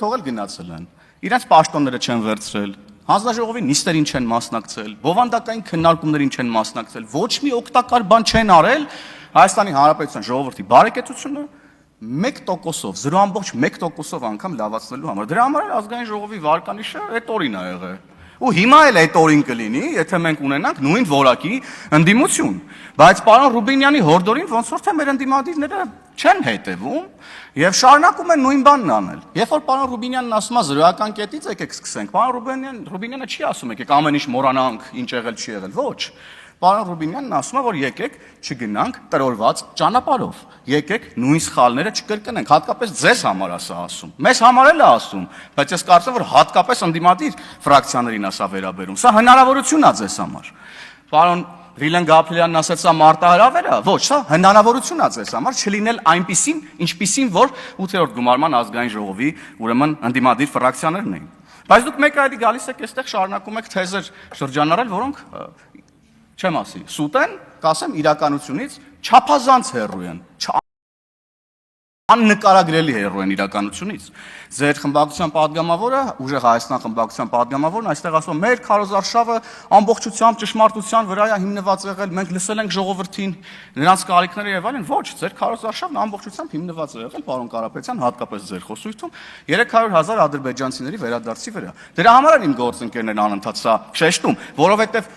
թողել գնացել են։ Իրենց պաշտոնները չեն վերցրել, հանձնաժողովի նիստերին չեն մասնակցել, բովանդակային քննարկումներին չեն մասնակցել, ոչ մի օգտակար բան չեն արել Հայաստանի Հանրապետության ժողովրդի բարեկեցությունը 1%-ով, 0.1%-ով անգամ լավացնելու համար։ Դրա համար էլ ազգային ժողովի վարկանիշը այդ օրին ա եղել։ Ու հիմա էլ այդ օրին կլինի, եթե մենք ունենանք նույն որակի ընդդիմություն։ Բայց պարոն Ռուբինյանի հորդորին ոնց որ թե մեր ընդդիմադիրները չեն հետևում եւ շարունակում են նույն բանն անել։ Երբ որ պարոն Ռուբինյանն ասում է զրոյական կետից եկեք սկսենք, պարոն Ռուբինյանը չի ասում եկեք ամեն ինչ մոռանանք, ինչ եղել չի եղել, ոչ։ Պարոն Ռուբինյանն ասում է, որ եկեք չգնանք տրորված ճանապարհով, եկեք նույն սխալները չկրկնենք, հատկապես ձեզ համար ասա ասում։ Մեզ համար էլ է ասում, բայց ես կարծում եմ, որ հատկապես ընդդիմադիր ֆրակցիաներին ասա վերաբերում։ Սա հնարավորություն է ձեզ համար։ Պարոն Վիլեն Գաբրիելյանն ասաց, սա մարտահրավեր է, ոչ, սա հնարավորություն է ձեզ համար չլինել այնպիսին, ինչպիսին որ 8-րդ գումարման ազգային ժողովի, ուրեմն ընդդիմադիր ֆրակցիաներն էին։ Բայց դուք մեկ այդի գալիս եք այստեղ շարունակում եք թեզեր շրջանառել, որոնք չեմ ասի, սուտ են, կասեմ իրականությունից չափազանց հեռու են, աննկարագրելի հեռու են իրականությունից։ Ձեր խմբակցության падգամավորը, ուժեղ Հայաստան խմբակցության падգամավորն այստեղ ասում է, մեր քարոզարշավը ամբողջությամբ ճշմարտության վրա է հիմնված եղել, մենք լսել ենք ժողովրդին, նրանց կարիքները եւ այլն, ոչ, ձեր քարոզարշավն ամբողջությամբ հիմնված է եղել, պարոն Կարապետյան, հատկապես ձեր խոսույթում 300,000 ադրբեջանցիների վերադարձի վրա։ Դրա համար են իմ գործընկերներն անընդհատ սա շեշտում, որովհետեւ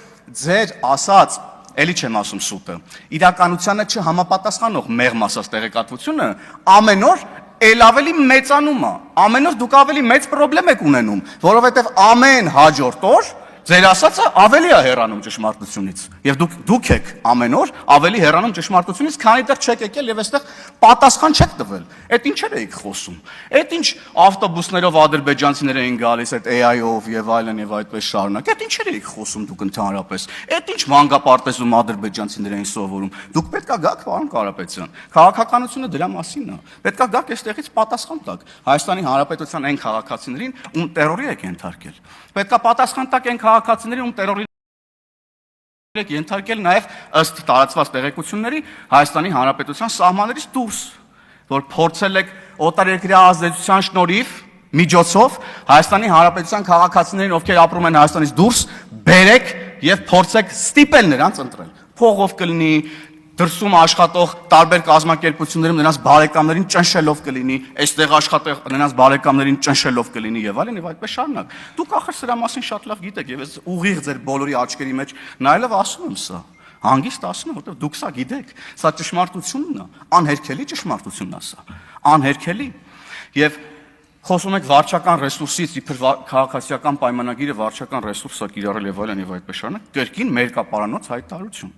ձեր ասած Էլի չեմ ասում սուտը, իրականությանը չհամապատասխանող մեղմ ասած տեղեկատվությունը ամեն օր էլ ավելի մեծանում է, ամեն օր դուք ավելի մեծ պրոբլեմ եք ունենում, որովհետև ամեն հաջորդ օր ձեր ասածը ավելի է հեռանում ճշմարտությունից, եւ դուք եք ամեն օր ավելի հեռանում ճշմարտությունից, քանի դեռ չեք եկել եւ այստեղ պատասխան չեք տվել։ Այդ ինչեր էիք խոսում։ Այդ ինչ ավտոբուսներով ադրբեջանցիներ էին գալիս, այդ AI-ով եւ այլն եւ այդպես շարունակ։ Այդ ինչեր էիք խոսում դուք ընդհանրապես։ Այդ ինչ մանկապարտեզում ադրբեջանցիներ էին սովորում։ Դուք պետքա գաք, պարոն Կարապետյան։ Քաղաքականությունը դրա մասին է։ Պետքա գաք այստեղից պատասխան տաք Հայաստանի Հանրապետության այն քաղաքացիներին, ում տերորի եք ենթարկել։ Պետքա պատասխան տաք այն քաղաքացիներին, ում տերորի եք ենթարկել նաև ըստ տարածված տեղեկությունների Հայաստանի Հանրապետության սահմաններից դուրս, որ փորձել եք օտարերկրյա ազդեցության շնորհիվ միջոցով Հայաստանի Հանրապետության քաղաքացիներին, ովքեր ապրում են Հայաստանից դուրս, բերեք եւ փորձեք ստիպել նրանց ընտրել։ Փողով կլինի, դրսում աշխատող տարբեր կազմակերպություններում նրանց բարեկամներին ճնշելով կլինի, այստեղ աշխատող նրանց բարեկամներին ճնշելով կլինի եւ այլն եւ այդպես շարունակ։ Դուք ախր սրա մասին շատ լավ գիտեք եւ ես ուղիղ ձեր բոլորի աչքերի մեջ նայելով ասում եմ սա։ Հանգիստ ասում եմ, որտեղ դուք սա գիտեք, սա ճշմարտությունն է, անհերքելի ճշմարտությունն է սա, անհերքելի։ Եվ խոսում եք վարչական ռեսուրսից, իբր քաղաքացիական պայմանագիրը վարչական ռեսուրս է կիրառել եւ այլն եւ այդպես շարունակ, կրկին մերկապարանոց հայտարարություն։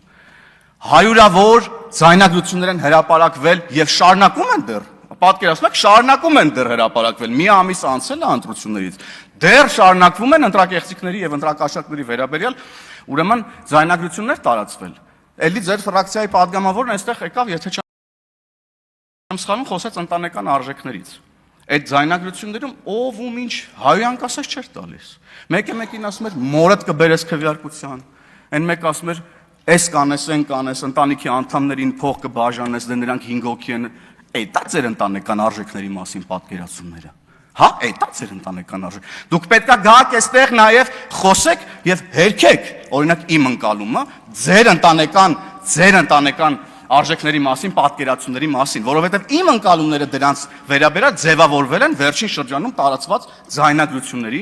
Հարյուրավոր ձայնագրություններ են հրապարակվել եւ շարունակում են դեռ, պատկերացնում եք, շարունակում են դեռ հրապարակվել, մի ամիս անցել է ընտրություններից, դեռ շարունակվում են ընտրակեղծիքների եւ ընտրակաշառքների վերաբերյալ, ուրեմն ձայնագրություններ տարածվել։ Էլի ձեր ֆրակցիայի падգամավորն այստեղ եկավ, եթե չեմ սխալվում, խոսեց ընտանեկան արժեքներից։ Այդ ձայնագրություններում ով ում ինչ հայոյանք ասած չէր տալիս։ Մեկին ասում էր մորդ կբերես քվեարկության, այն մեկ ասում էր Էս կանես, են կանես, ընտանիքի անդամներին փող կբաժանես, դե նրանք 5 հոգի են, էտա ձեր ընտանեկան արժեքների մասին պատկերացումները։ Հա, էտա ձեր ընտանեկան արժեք։ Դուք պետքա գաք այստեղ նաև խոսեք եւ հերքեք, օրինակ իմ ընկալումը ձեր ընտանեկան արժեքների մասին, պատկերացումների մասին, որովհետեւ իմ ընկալումները դրանց վերաբերյալ ձևավորվել են վերջին շրջանում տարածված ձայնագրությունների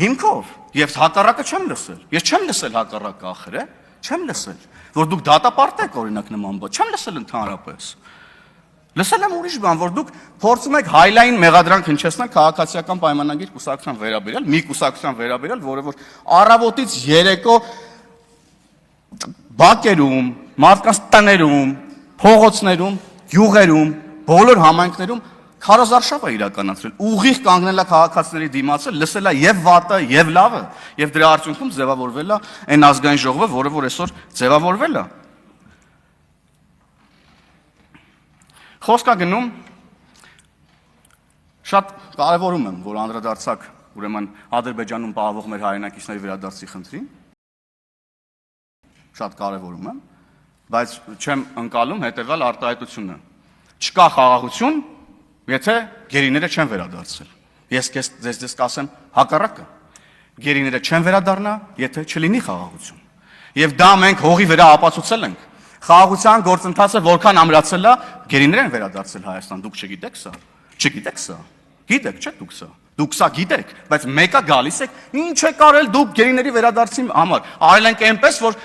հիմքով եւ հակառակը չեմ լսել։ Ես չեմ լսել հակառակը ախր, Չեմ լսել, որ դուք դատապարտեք օրինակ նման բան, չեմ լսել ընդհանրապես։ Լսել եմ ուրիշ բան, որ դուք փորձում եք հայլային մեղադրանք հնչեցնել քաղաքացիական պայմանագիր կուսակցության վերաբերյալ, մի կուսակցության վերաբերյալ, որը որ առավոտից երեկո բակերում, մարդկանց տներում, փողոցներում, գյուղերում, բոլոր համայնքներում քարոզարշավ է իրականացրել, ուղիղ կանգնել է քաղաքացիների դիմացը, լսել է եւ վատը, եւ լավը, եւ դրա արդյունքում ձևավորվել է այն ազգային ժողովը, որը որ այսօր ձևավորվել է։ Խոսքա գնում շատ կարևորում եմ, որ անդրադարձակ ուրեմն Ադրբեջանում պահվող մեր հայրենակիցների վերադարձի խնդրին։ Շատ կարևորում եմ, բայց չեմ ընկալում հետեւյալ արտահայտությունը։ Չկա խաղաղություն Եթե գերիները չեն վերադարձել։ Ես ձեզ կասեմ հակառակը։ Գերիները չեն վերադառնա, եթե չլինի խաղաղություն։ Եւ դա մենք հողի վրա ապացուցել ենք։ Խաղաղության գործընթացը որքան ամրացել է, գերիներ են վերադարձել Հայաստան, դուք չգիտեք սա։ Չգիտեք սա։ Գիտեք, չէ՞ դուք սա։ Դուք սա գիտեք, բայց մեկը գալիս է, ինչ է կարել դուք գերիների վերադարձի համար։ Արել ենք այնպես, որ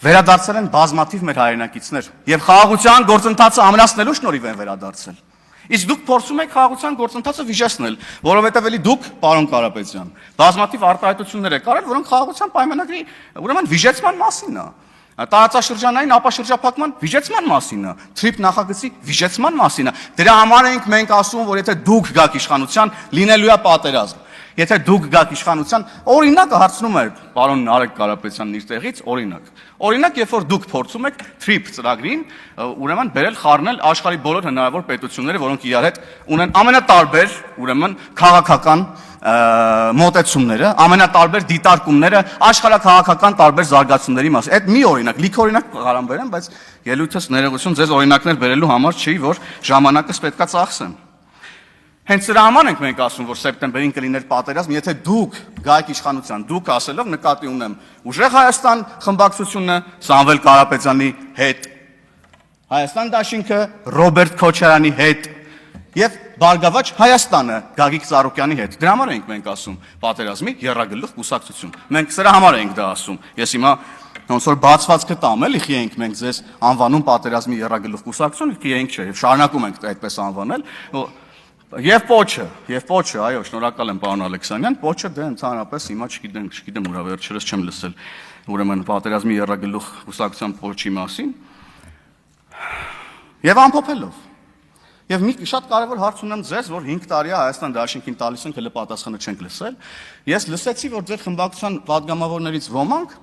վերադարձել են բազմաթիվ մեր հայրենակիցներ եւ խաղաղության գործընթացը ամրացնելու շնորհիվ են վերադարձել։ Իսկ դուք փորձում եք խաղաղության գործընթացը վիճեցնել, որովհետև էլի դուք, պարոն Կարապետյան, բազմաթիվ արտահայտություններ եք արել, որոնք խաղաղության պայմանագրի ուրեմն վիճեցման մասին է։ Տարածաշրջանային ապաշրջափակման վիճեցման մասին է, թրիփ նախագծի վիճեցման մասին է։ Դրա համար ենք մենք ասում, որ եթե դուք գաք իշխանության, լինելու է պատերազմ։ Եթե դուք գաք իշխանության, օրինակը հարցնում է պարոն Արեգ Կարապետյանն իր տեղից, օրինակ, երբ որ դուք փորձում եք TRIP ծրագրին, ուրեմն բերել խառնել աշխարհի բոլոր հնարավոր պետությունները, որոնք իրար հետ ունեն ամենատարբեր, ուրեմն քաղաքական մոտեցումները, ամենատարբեր դիտարկումները աշխարհաքաղաքական տարբեր զարգացումների մասին։ Այդ մի օրինակ, լիքը օրինակ կարամ բերեմ, բայց ելույթս ներողություն ձեզ օրինակներ բերելու համար չի, որ ժամանակս պետքա ծախսեմ։ Հենց դրա համար ենք մենք ասում, որ սեպտեմբերին կլիներ պատերազմ, եթե դուք գայք իշխանության, դուք ասելով նկատի ունեմ Ուժեղ Հայաստան խմբակցությունը Սամվել Կարապետյանի հետ, Հայաստան դաշինքը Ռոբերտ Քոչարյանի հետ եւ Բարգավաճ Հայաստանը Գագիկ Ծառուկյանի հետ։ Դրա համար ենք մենք ասում պատերազմի եռագլուխ կուսակցություն։ Մենք սրա համար ենք դա ասում։ Ես հիմա ոնց որ բացված կտամ, էլի խի ենք մենք ձեզ անվանում պատերազմի եռագլուխ կուսակցություն, խի ենք չէ, եւ շարունակում ենք այդպես անվանել։ Եվ պոչը, այո, շնորհակալ եմ պարոն Ալեքսանյան, պոչը դե ընդհանրապես հիմա չգիտեմ ուրա վերջերս չեմ լսել ուրեմն պատերազմի եռագլուխ կուսակցության պոչի մասին։ Եվ ամփոփելով։ Եվ մի շատ կարևոր հարց ունեմ ձեզ, որ 5 տարի է Հայաստան դաշինքին տալիս ենք, հələ պատասխանը չենք լսել։ Ես լսեցի, որ ձեր խմբակցության падգամավորներից ոմանք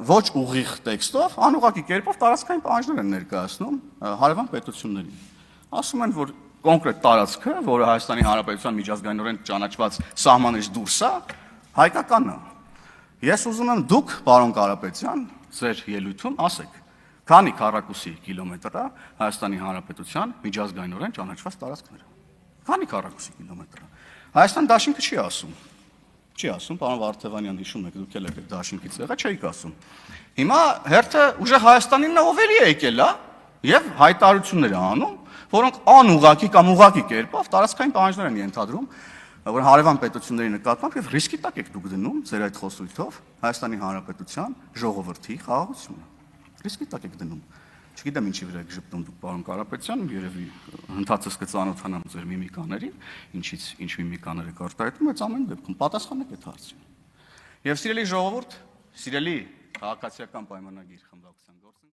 ոչ ուղիղ տեքստով, անուղղակի կերպով տարածքային պահանջներ են ներկայացնում հարևան պետություններին։ Ասում են, որ կոնկրետ տարածքը, որը Հայաստանի Հանրապետության միջազգայինորեն ճանաչված սահմաններից դուրս է, հայկական է։ Ես ուզում եմ դուք, պարոն Կարապետյան, ձեր ելույթում ասեք, քանի քառակուսի կիլոմետր է Հայաստանի Հանրապետության միջազգայինորեն ճանաչված տարածքները։ Քանի քառակուսի կիլոմետր է։ Հայաստան դաշինքը չի ասում։ Չի ասում, պարոն Վարդևանյան, հիշում եք, դուք էլ եք դաշինքից եղել, չէիք ասում։ Հիմա հերթը ուժեղ Հայաստանին ովելի է եկել, եւ հայտարարություններ է անում, որոնք անուղղակի կամ ուղղակի կերպով տարածքային պահանջներ են ենթադրում, որ հարևան պետությունների նկատմամբ եւ ռիսկի տակ եք դուք դնում ձեր այդ խոսույթով Հայաստանի Հանրապետության ժողովրդի խաղաղությունը։ Ռիսկի տակ եք դնում։ Չգիտեմ ինչի վրա եք ժպտում դուք, պարոն Կարապետյան, երևի ընթացս կծանոթանամ ձեր միմիկաներին, ինչից ինչ միմիկաներ եք արտահայտում, բայց ամեն դեպքում պատասխանեք այդ հարցին։ Եվ սիրելի ժողովուրդ, սիրելի քաղաքացիական պայմանագիր խմբակցության գործընկերներ